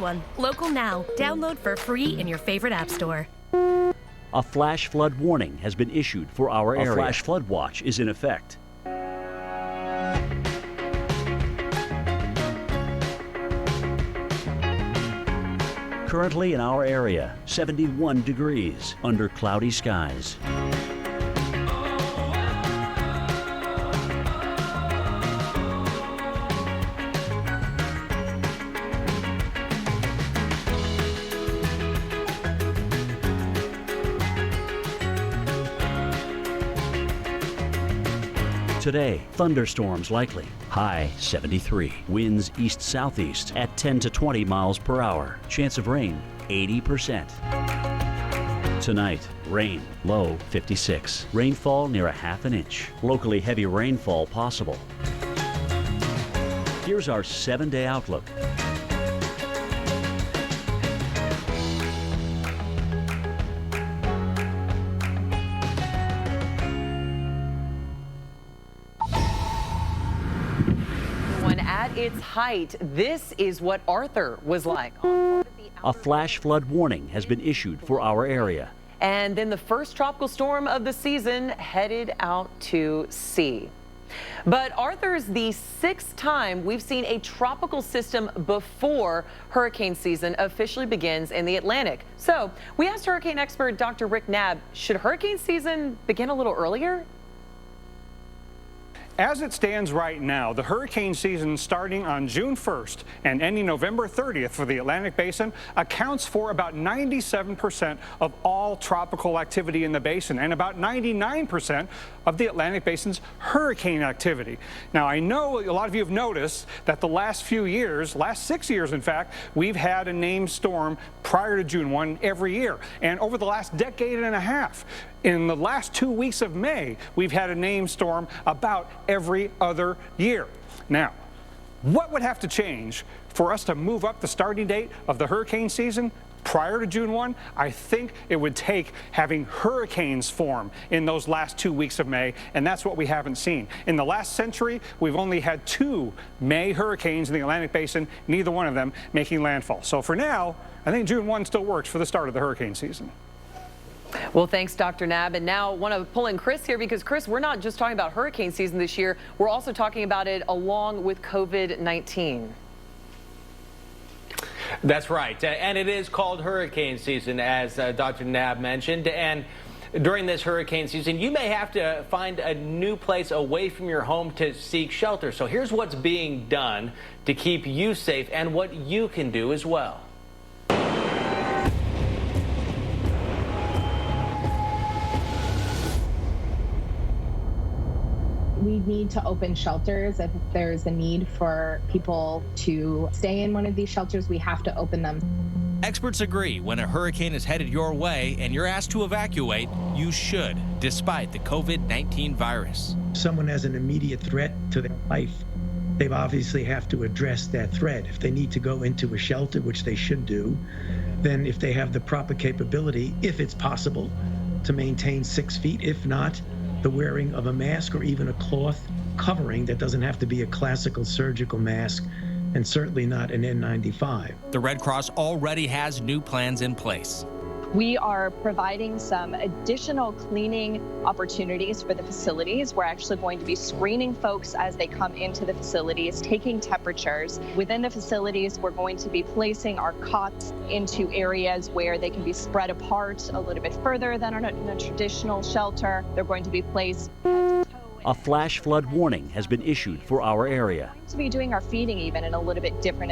everyone. Local now. Download for free in your favorite app store. A flash flood warning has been issued for our area. A flash flood watch is in effect. Currently in our area, 71 degrees under cloudy skies. Today, thunderstorms likely. High 73. Winds east-southeast at 10 to 20 miles per hour. Chance of rain 80%. Tonight, rain. Low 56. Rainfall near a ½ inch. Locally heavy rainfall possible. Here's our 7-day outlook. At its height, this is what Arthur was like. A flash flood warning has been issued for our area. And then the first tropical storm of the season headed out to sea. But Arthur's the 6th time we've seen a tropical system before hurricane season officially begins in the Atlantic. So we asked hurricane expert Dr. Rick Knabb, should hurricane season begin a little earlier? As it stands right now, the hurricane season starting on June 1st and ending November 30th for the Atlantic Basin accounts for about 97% of all tropical activity in the basin and about 99% of the Atlantic Basin's hurricane activity. Now, I know a lot of you have noticed that the last few years, last 6 years in fact, we've had a named storm prior to June 1 every year. And over the last decade and a half, in the last 2 weeks of May, we've had a named storm about every other year. Now, what would have to change for us to move up the starting date of the hurricane season prior to June 1? I think it would take having hurricanes form in those last 2 weeks of May, and that's what we haven't seen. In the last century, we've only had 2 May hurricanes in the Atlantic Basin, neither one of them making landfall. So for now, I think June 1 still works for the start of the hurricane season. Well, thanks, Dr. Knabb. And now I want to pull in Chris here because, Chris, we're not just talking about hurricane season this year. We're also talking about it along with COVID-19. That's right. And it is called hurricane season, as Dr. Knabb mentioned. And during this hurricane season, you may have to find a new place away from your home to seek shelter. So here's what's being done to keep you safe and what you can do as well. We need to open shelters. If there's a need for people to stay in one of these shelters, we have to open them. Experts agree when a hurricane is headed your way and you're asked to evacuate, you should, despite the COVID-19 virus. Someone has an immediate threat to their life. They obviously have to address that threat. If they need to go into a shelter, which they should do, then if they have the proper capability, if it's possible, to maintain 6 feet, if not, the wearing of a mask or even a cloth covering that doesn't have to be a classical surgical mask and certainly not an N95. The Red Cross already has new plans in place. We are providing some additional cleaning opportunities for the facilities. We're actually going to be screening folks as they come into the facilities, taking temperatures. Within the facilities, we're going to be placing our cots into areas where they can be spread apart a little bit further than in a traditional shelter. They're going to be placed A flash flood warning has been issued for our area. to be doing our feeding even in a little bit different